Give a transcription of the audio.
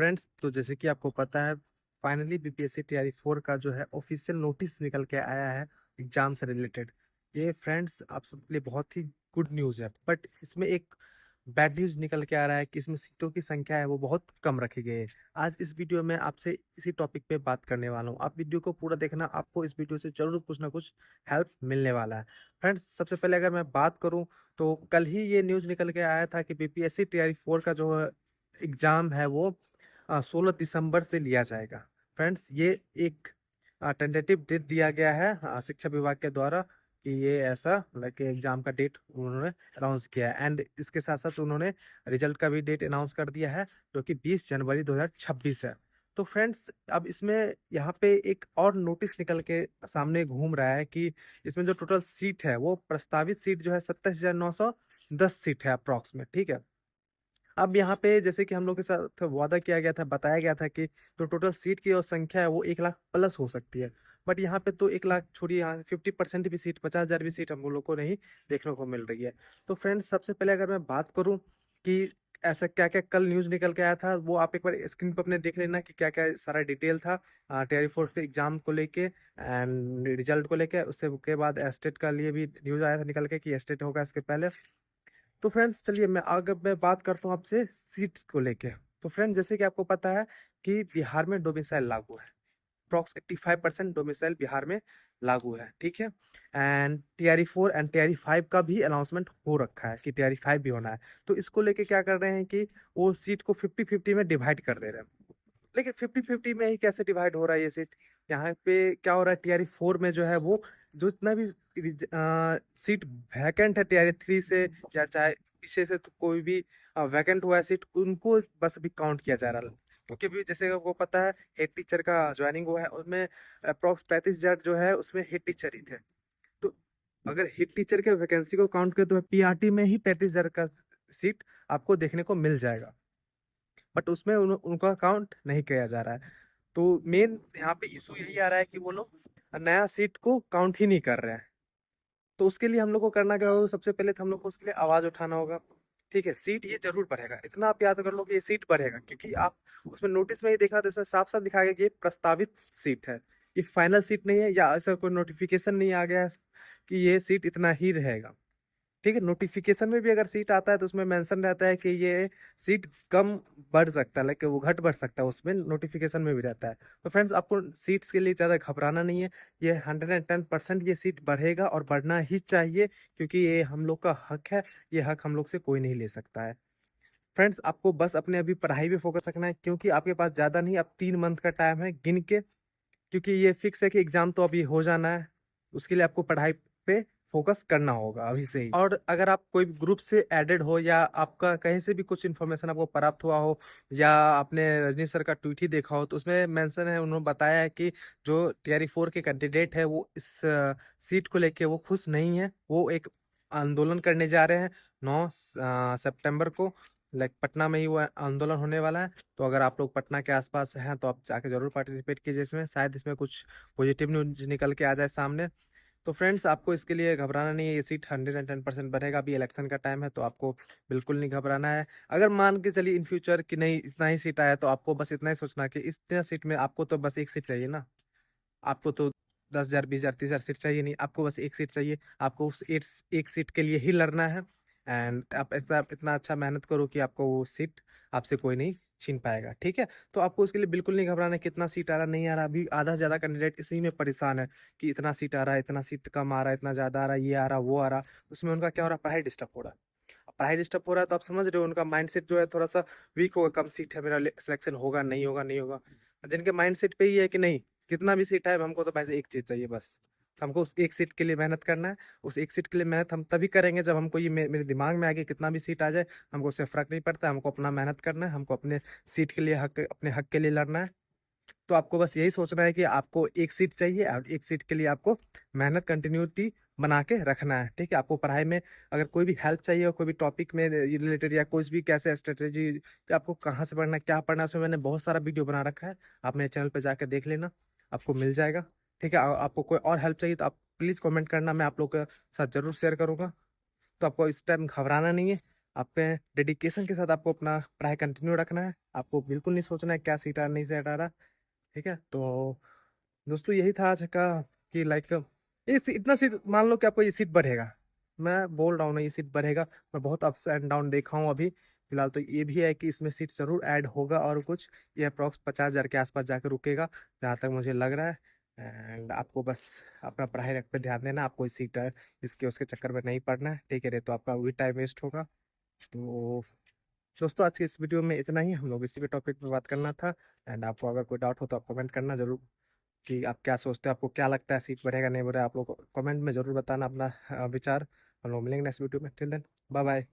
Friends, तो जैसे कि आपको पता है, फाइनली बीपीएससी टीआरई 4 का जो है ऑफिशियल नोटिस निकल के आया है एग्जाम से रिलेटेड। ये फ्रेंड्स आप सबके लिए बहुत ही गुड न्यूज़ है, बट इसमें एक बैड न्यूज़ निकल के आ रहा है कि इसमें सीटों की संख्या है वो बहुत कम रखी गई है। आज इस वीडियो में आपसे इसी टॉपिक पे बात करने वाला हूँ। आप वीडियो को पूरा देखना, आपको इस वीडियो से जरूर कुछ ना कुछ हेल्प मिलने वाला है। फ्रेंड्स, सबसे पहले अगर मैं बात करूँ तो कल ही ये न्यूज़ निकल के आया था कि बीपीएससी टीआरई 4 का जो एग्जाम है वो 16 दिसंबर से लिया जाएगा। फ्रेंड्स, ये एक टेंटेटिव डेट दिया गया है शिक्षा विभाग के द्वारा कि ये ऐसा मतलब कि एग्जाम का डेट उन्होंने अनाउंस किया है। एंड इसके साथ साथ उन्होंने रिजल्ट का भी डेट अनाउंस कर दिया है, जो कि 20 जनवरी 2026 है। तो फ्रेंड्स, अब इसमें यहाँ पे एक और नोटिस निकल के सामने घूम रहा है कि इसमें जो टोटल सीट है वो प्रस्तावित सीट जो है 27,910 सीट है अप्रॉक्स में। ठीक है, अब यहाँ पे जैसे कि हम लोग के साथ वादा किया गया था, बताया गया था कि जो टोटल सीट की जो संख्या है वो 1 लाख प्लस हो सकती है। बट यहाँ पे तो 1 लाख छोड़िए, यहाँ 50% भी सीट, 50,000 भी सीट हम लोग को नहीं देखने को मिल रही है। तो फ्रेंड्स, सबसे पहले अगर मैं बात करूँ कि ऐसा क्या क्या कल न्यूज़ निकल के आया था, वो आप एक बार स्क्रीन पर अपने देख लेना कि क्या क्या सारा डिटेल था टीआरई 4 के एग्जाम को लेके एंड रिजल्ट को लेके। उससे के बाद एस्टेट का लिए भी न्यूज़ आया था निकल के कि एस्टेट होगा इसके पहले। तो फ्रेंड्स, चलिए मैं बात करता हूँ आपसे सीट्स को लेके। तो फ्रेंड्स, जैसे कि आपको पता है कि बिहार में डोमिसाइल लागू है। अप्रॉक्स 85% डोमिसाइल बिहार में लागू है। ठीक है, एंड टीआरई 4 एंड टीआरई 5 का भी अनाउंसमेंट हो रखा है कि टीआरई 5 भी होना है। तो इसको लेके क्या कर रहे हैं कि वो सीट को 50-50 में डिवाइड कर दे रहे हैं। लेकिन 50-50 में ही कैसे डिवाइड हो रहा है ये सीट? यहाँ पे क्या हो रहा है, टीआरई 4 में जो है वो जो इतना भी सीट वैकेंट है टीआरई 3 से या चाहे पीछे से, तो कोई भी वैकेंट हुआ है सीट, उनको बस अभी काउंट किया जा रहा है। क्योंकि भी जैसे आपको पता है हेड टीचर का ज्वाइनिंग हुआ है, उसमें अप्रॉक्स 35,000 जो है उसमें हेड टीचर ही थे। तो अगर हेड टीचर के वैकेंसी को काउंट करें तो पीआरटी में ही 35,000 का सीट आपको देखने को मिल जाएगा। बट उसमें उनका काउंट नहीं किया जा रहा है। तो मेन यहाँ पे इशू यही आ रहा है कि वो लोग नया सीट को काउंट ही नहीं कर रहे हैं। तो उसके लिए हम लोग को करना क्या होगा, सबसे पहले तो हम लोग को उसके लिए आवाज उठाना होगा। ठीक है, सीट ये जरूर बढ़ेगा, इतना आप याद कर लो कि ये सीट बढ़ेगा, क्योंकि आप उसमें नोटिस में ही देखा तो इसमें साफ साफ लिखा गया कि ये प्रस्तावित सीट है, ये फाइनल सीट नहीं है, या ऐसा कोई नोटिफिकेशन नहीं आ गया है कि ये सीट इतना ही रहेगा। ठीक है, नोटिफिकेशन में भी अगर सीट आता है तो उसमें मेंशन रहता है कि ये सीट कम बढ़ सकता है, लाइक वो घट बढ़ सकता है, उसमें नोटिफिकेशन में भी रहता है। तो फ्रेंड्स, आपको सीट्स के लिए ज़्यादा घबराना नहीं है। ये 110% ये सीट बढ़ेगा और बढ़ना ही चाहिए, क्योंकि ये हम लोग का हक है। ये हक हम लोग से कोई नहीं ले सकता है। फ्रेंड्स, आपको बस अपने अभी पढ़ाई पे फोकस रखना है, क्योंकि आपके पास ज़्यादा नहीं, अब 3 मंथ का टाइम है गिन के। क्योंकि ये फिक्स है कि एग्जाम तो अभी हो जाना है, उसके लिए आपको पढ़ाई पे फोकस करना होगा अभी से ही। और अगर आप कोई ग्रुप से एडेड हो, या आपका कहीं से भी कुछ इन्फॉर्मेशन आपको प्राप्त हुआ हो, या आपने रजनी सर का ट्वीट ही देखा हो, तो उसमें मेंशन है, उन्होंने बताया है कि जो टीआरई 4 के कैंडिडेट है वो इस सीट को लेके वो खुश नहीं है। वो एक आंदोलन करने जा रहे हैं 9 सितंबर को, लाइक पटना में ही वो आंदोलन होने वाला है। तो अगर आप लोग पटना के आसपास हैं तो आप जाके जरूर पार्टिसिपेट कीजिए इसमें, शायद इसमें कुछ पॉजिटिव न्यूज निकल के आ जाए सामने। तो फ्रेंड्स, आपको इसके लिए घबराना नहीं है, ये सीट 110% बढ़ेगा। अभी इलेक्शन का टाइम है तो आपको बिल्कुल नहीं घबराना है। अगर मान के चलिए इन फ्यूचर कि नहीं इतना ही सीट आया, तो आपको बस इतना ही सोचना कि इतना सीट में आपको तो बस एक सीट चाहिए ना। आपको तो 10,000, 20,000, 30,000 सीट चाहिए नहीं, आपको बस एक सीट चाहिए। आपको उस एक सीट के लिए ही लड़ना है। एंड आप ऐसा इतना अच्छा मेहनत करो कि आपको वो सीट आपसे कोई नहीं छीन पाएगा। ठीक है, तो आपको उसके लिए बिल्कुल नहीं घबराना है कितना सीट आ रहा नहीं आ रहा। अभी आधा से ज़्यादा कैंडिडेट इसी में परेशान है कि इतना सीट आ रहा है, इतना सीट कम आ रहा है, इतना ज़्यादा आ रहा है, ये आ रहा वो आ रहा। उसमें उनका क्या हो रहा है, पढ़ाई डिस्टर्ब हो रहा है। अब पढ़ाई डिस्टर्ब हो रहा है तो आप समझ रहे हो उनका माइंडसेट जो है थोड़ा सा वीक होगा। कम सीट है, मेरा सिलेक्शन होगा नहीं होगा नहीं होगा। जिनके माइंडसेट पे ही है कि नहीं कितना भी सीट है हमको तो पैसे एक चीज चाहिए बस, तो हमको उस एक सीट के लिए मेहनत करना है। उस एक सीट के लिए मेहनत हम तभी करेंगे जब हमको ये मेरे दिमाग में आ गया कितना भी सीट आ जाए हमको उससे फर्क नहीं पड़ता, हमको अपना मेहनत करना है, हमको अपने सीट के लिए अपने हक के लिए लड़ना है। तो आपको बस यही सोचना है कि आपको एक सीट चाहिए और एक सीट के लिए आपको मेहनत कंटिन्यूटी बना के रखना है। ठीक है, आपको पढ़ाई में अगर कोई भी हेल्प चाहिए हो, कोई भी टॉपिक में रिलेटेड, या कोई भी कैसे स्ट्रेटेजी कि आपको कहाँ से पढ़ना है, क्या पढ़ना है, उसमें मैंने बहुत सारा वीडियो बना रखा है। आप मेरे चैनल पर जाकर देख लेना, आपको मिल जाएगा। ठीक है, आपको कोई और हेल्प चाहिए तो आप प्लीज़ कमेंट करना, मैं आप लोग के साथ जरूर शेयर करूँगा। तो आपको इस टाइम घबराना नहीं है। अपने डेडिकेशन के साथ आपको अपना पढ़ाई कंटिन्यू रखना है। आपको बिल्कुल नहीं सोचना है क्या सीट आ रहा नहीं सीट आ रहा। ठीक है, तो दोस्तों यही था आज का कि लाइक इतना सीट मान लो कि आपको ये सीट बढ़ेगा, मैं बोल रहा हूँ ना ये सीट बढ़ेगा। मैं बहुत अप्स एंड डाउन देखा हूँ अभी फिलहाल, तो ये भी है कि इसमें सीट जरूर ऐड होगा और कुछ ये अप्रॉक्स 50,000 के आसपास जाकर रुकेगा जहाँ तक मुझे लग रहा है। एंड आपको बस अपना पढ़ाई पे ध्यान देना, आपको इस सीट इसके उसके चक्कर में नहीं पड़ना है, ठीक है, नहीं तो आपका वही टाइम वेस्ट होगा। तो दोस्तों आज के इस वीडियो में इतना ही, हम लोग इसी पे टॉपिक पे बात करना था। एंड आपको अगर कोई डाउट हो तो आप कमेंट करना जरूर कि आप क्या सोचते हैं, आपको क्या लगता है सीट बढ़ेगा नहीं बढ़ेगा, आप लोग कमेंट में जरूर बताना अपना विचार। हम लोग मिलेंगे नेक्स्ट वीडियो में, टिल देन बाय बाय।